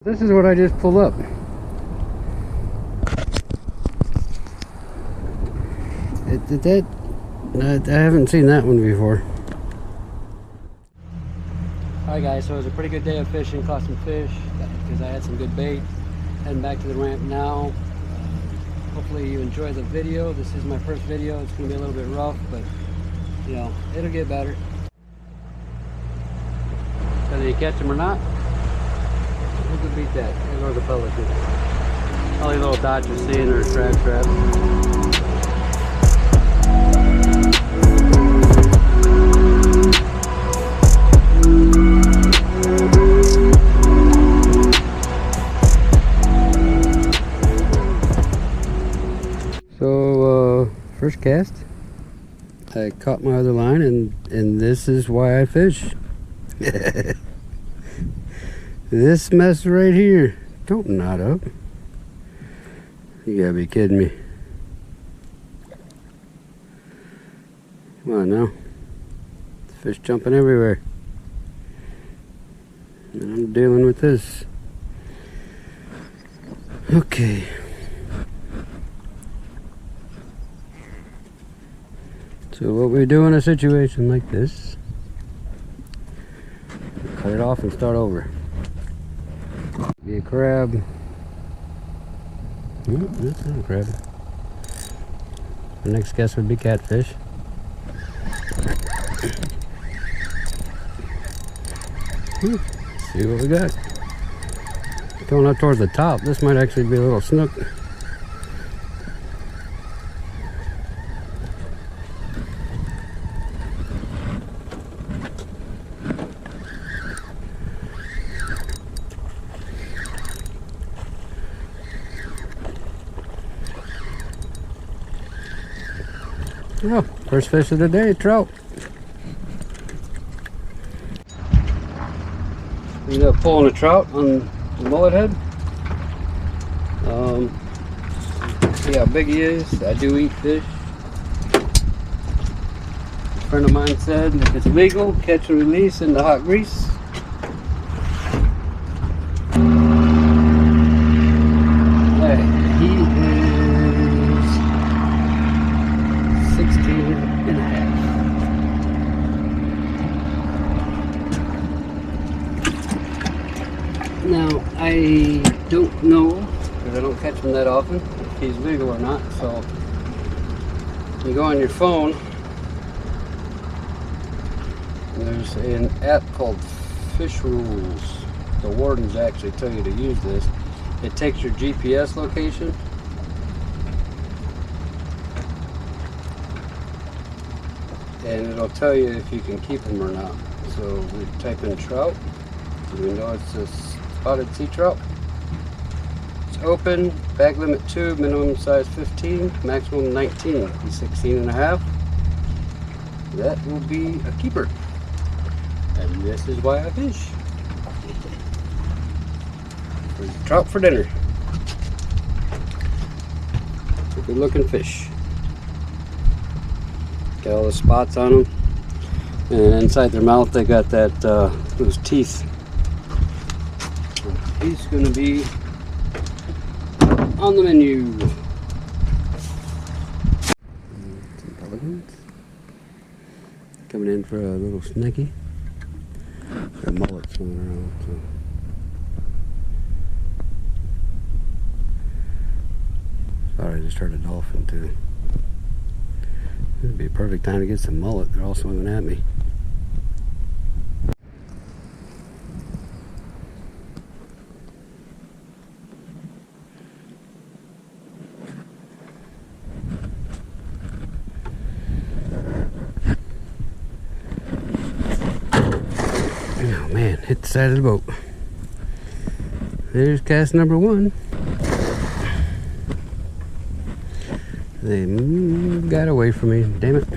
This is what I just pulled up. I haven't seen that one before. Alright guys, so it was a pretty good day of fishing, caught some fish because I had some good bait. Heading back to the ramp now. Hopefully you enjoy the video. This is my first video. It's going to be a little bit rough, but you know, it'll get better. Whether you catch them or not, who could beat that? There goes the pelican. All these little dots you see in their trap. So first cast, I caught my other line, and this is why I fish. This mess right here. Don't knot up. You gotta be kidding me. Come on now. Fish jumping everywhere. And I'm dealing with this. Okay. So what we do in a situation like this, cut it off and start over. Be a crab. That's not a crab. The next guess would be catfish. See what we got. Going up towards the top. This might actually be a little snook. Oh, first fish of the day, trout. Ended up pulling a trout on the mullet head. See how big he is. I do eat fish. A friend of mine said if it's legal, catch and release in the hot grease. Hey, he is 16 and a half. Now, I don't know, because I don't catch them that often, if he's legal or not. So, you go on your phone, and there's an app called Fish Rules. The wardens actually tell you to use this. It takes your GPS location, and it'll tell you if you can keep them or not. So we type in trout, so we know it's a spotted sea trout. It's open, bag limit 2, minimum size 15, maximum 19. He's 16 and a half. That will be a keeper. And this is why I fish. Trout for dinner. Good looking fish. Got all the spots on them, and inside their mouth they got that those teeth. He's gonna be on the menu. Some pelicans coming in for a little snacky. Got mullets swimming around. So. Sorry, I just heard a dolphin too. It'd be a perfect time to get some mullet. They're all swimming at me. Oh man, hit the side of the boat. There's cast number 1. They got away from me, damn it.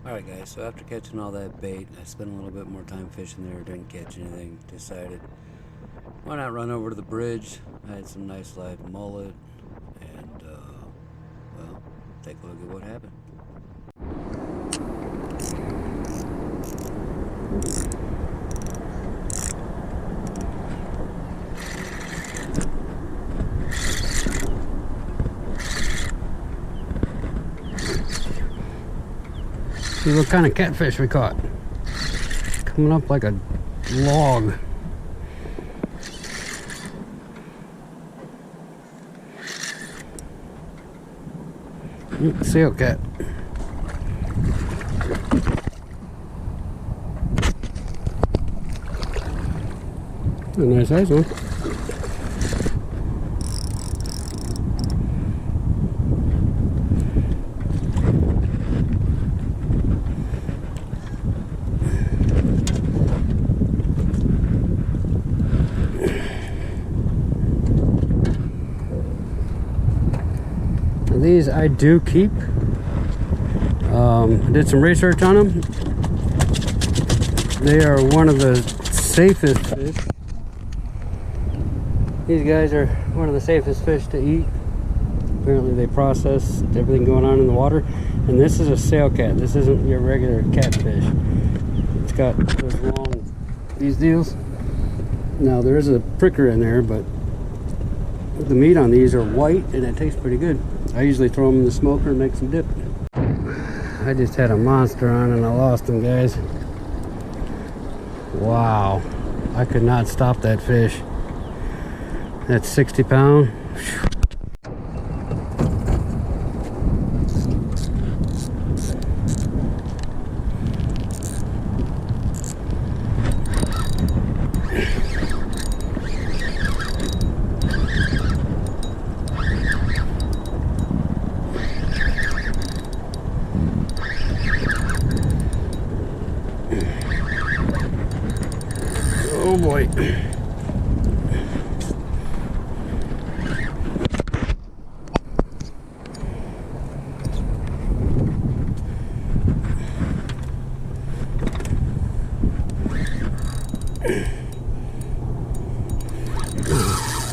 Alright guys, so after catching all that bait, I spent a little bit more time fishing there, didn't catch anything, decided why not run over to the bridge. I had some nice live mullet, and well, take a look at what happened. See what kind of catfish we caught. Coming up like a log. Seal cat. A nice size one. These I do keep. Did some research on them. They are one of the safest fish. These guys are one of the safest fish to eat. Apparently they process everything going on in the water. And this is a sail cat. This isn't your regular catfish. It's got those long, these deals. Now there is a pricker in there, but the meat on these are white and it tastes pretty good. I usually throw them in the smoker and make some dip. I just had a monster on and I lost him, guys. Wow. I could not stop that fish. That's 60 pound. Oh boy.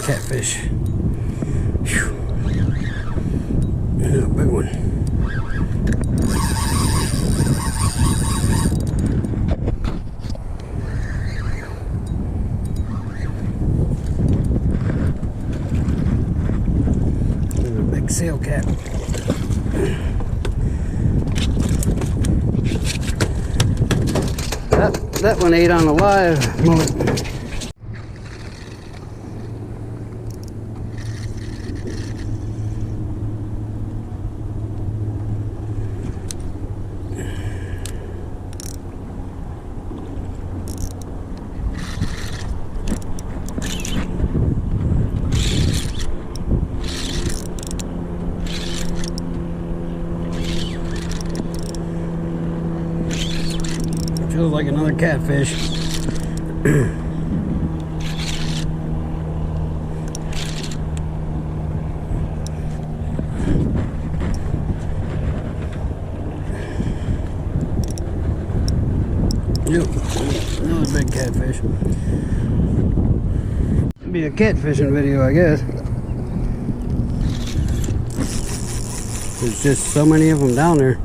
Catfish. Whew. Yeah, big one. Sail cat. That one ate on a live mullet. Feels like another catfish. Yep, another big catfish. Be a catfishing video, I guess. There's just so many of them down there.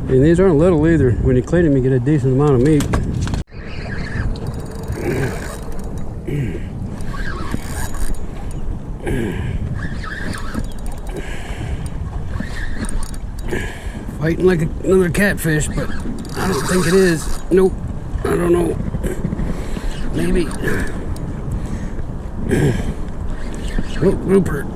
And these aren't little either. When you clean them, you get a decent amount of meat. Fighting like another catfish, but I don't think it is. Nope. I don't know. Maybe. Oh, grouper.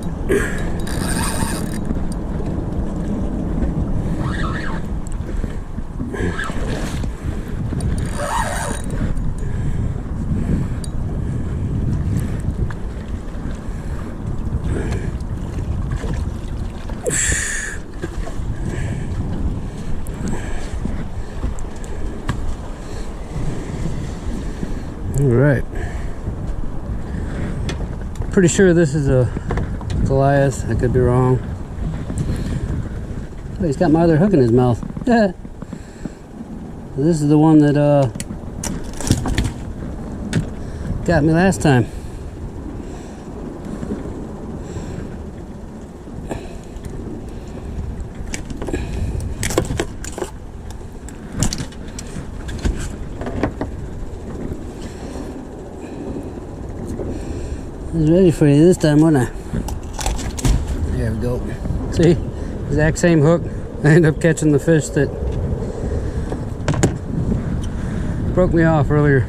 Alright. Pretty sure this is a Goliath. I could be wrong. Oh, he's got my other hook in his mouth. Yeah. This is the one that got me last time. I was ready for you this time, wasn't I? There we go. See? Exact same hook. I ended up catching the fish that broke me off earlier.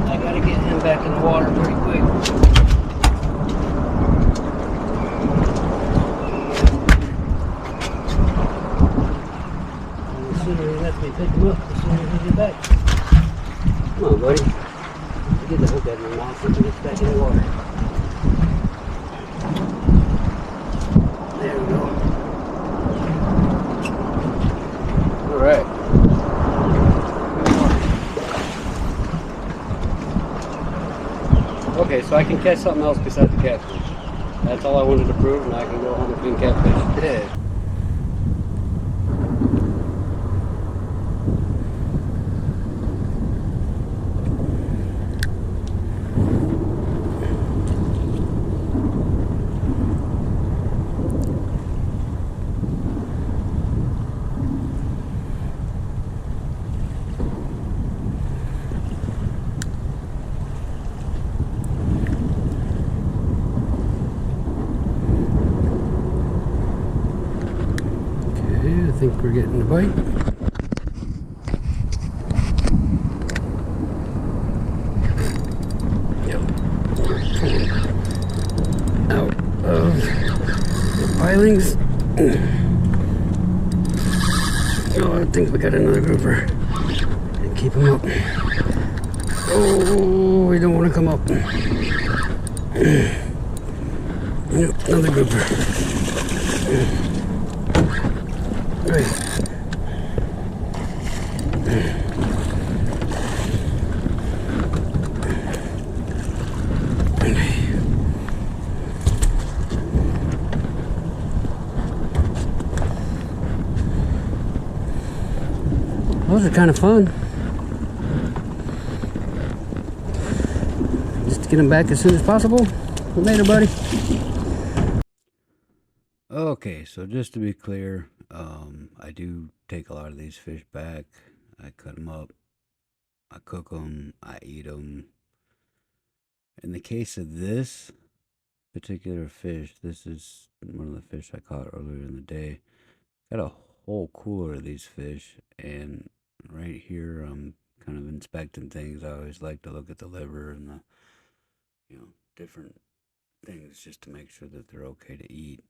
I gotta get him back in the water pretty quick. And the sooner he lets me pick him up, the sooner he'll get back. Come on, buddy. Get the hook out of your mouth so he gets back in the water. There we go. Alright. Okay, so I can catch something else besides the catfish. That's all I wanted to prove, and I can go home and clean catfish. Yeah. I think we're getting a bite. Yep. Out of the pilings. Oh, I think we got another grouper. And keep him up. Oh, we don't want to come up. Yep, another grouper. Right. Those are kind of fun. Just to get them back as soon as possible. Later, buddy. Okay, so just to be clear, I do take a lot of these fish back. I cut them up, I cook them, I eat them. In the case of this particular fish, this is one of the fish I caught earlier in the day. Got a whole cooler of these fish, and right here I'm kind of inspecting things. I always like to look at the liver and the, different things just to make sure that they're okay to eat.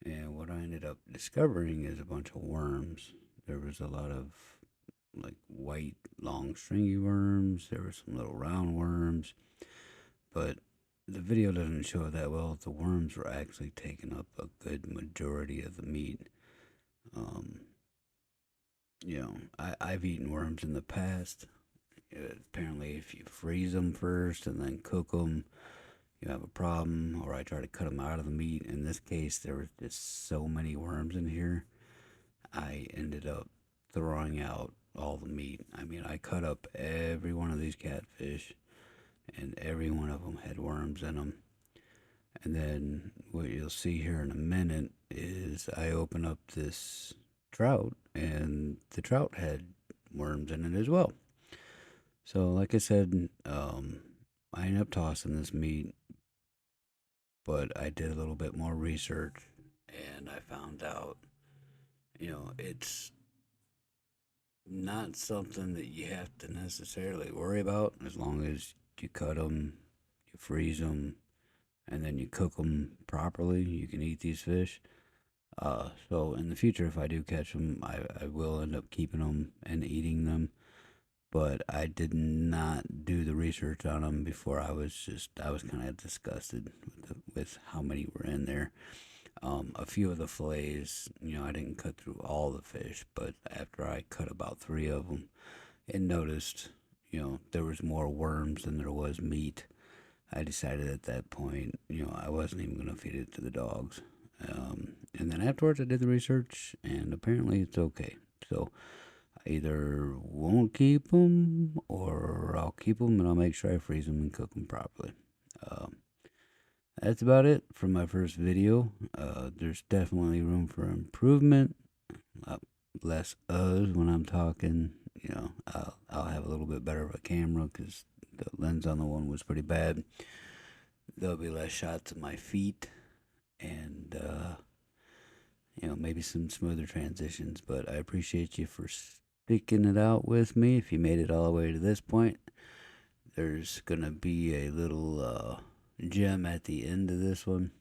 And what I ended up discovering is a bunch of worms. There was a lot of like white, long, stringy worms. There were some little round worms. But the video doesn't show that well. The worms were actually taking up a good majority of the meat. I've eaten worms in the past. Apparently, if you freeze them first and then cook them, you have a problem. Or I try to cut them out of the meat. In this case, there was just so many worms in here, I ended up throwing out all the meat. I mean, I cut up every one of these catfish, and every one of them had worms in them. And then what you'll see here in a minute is I open up this trout, and the trout had worms in it as well. So like I said, I ended up tossing this meat, but I did a little bit more research, and I found out, it's not something that you have to necessarily worry about as long as you cut them, you freeze them, and then you cook them properly. You can eat these fish. So in the future, if I do catch them, I will end up keeping them and eating them. But I did not do the research on them before. I was kind of disgusted with how many were in there. A few of the fillets, I didn't cut through all the fish, but after I cut about 3 of them and noticed, there was more worms than there was meat, I decided at that point, I wasn't even going to feed it to the dogs. And then afterwards, I did the research, and apparently it's okay. So I either won't keep them, or I'll keep them and I'll make sure I freeze them and cook them properly. Um, that's about it for my first video. There's definitely room for improvement. Uh, Less when I'm talking. I'll have a little bit better of a camera because the lens on the one was pretty bad. There'll be less shots of my feet and maybe some smoother transitions. But I appreciate you for sticking it out with me. If you made it all the way to this point, there's gonna be a little gem at the end of this one.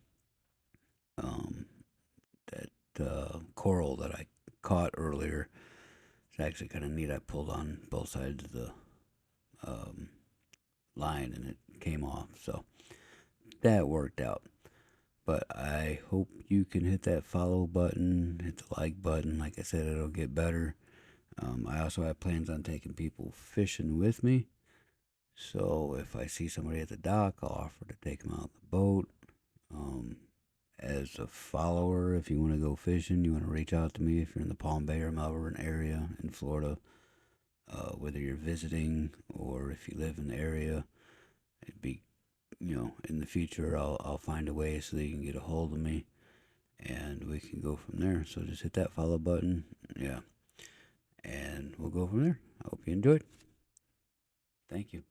Um, that coral that I caught earlier. It's actually kind of neat. I pulled on both sides of the um, line and it came off. So that worked out. But I hope you can hit that follow button, hit the like button. Like I said, it'll get better. I also have plans on taking people fishing with me. So if I see somebody at the dock, I'll offer to take them out the boat. Um, as a follower, if you want to go fishing, you want to reach out to me if you're in the Palm Bay or Melbourne area in Florida, whether you're visiting or if you live in the area. It'd be, in the future, I'll find a way so that you can get a hold of me and we can go from there. So just hit that follow button. Yeah. And we'll go from there. I hope you enjoyed. Thank you.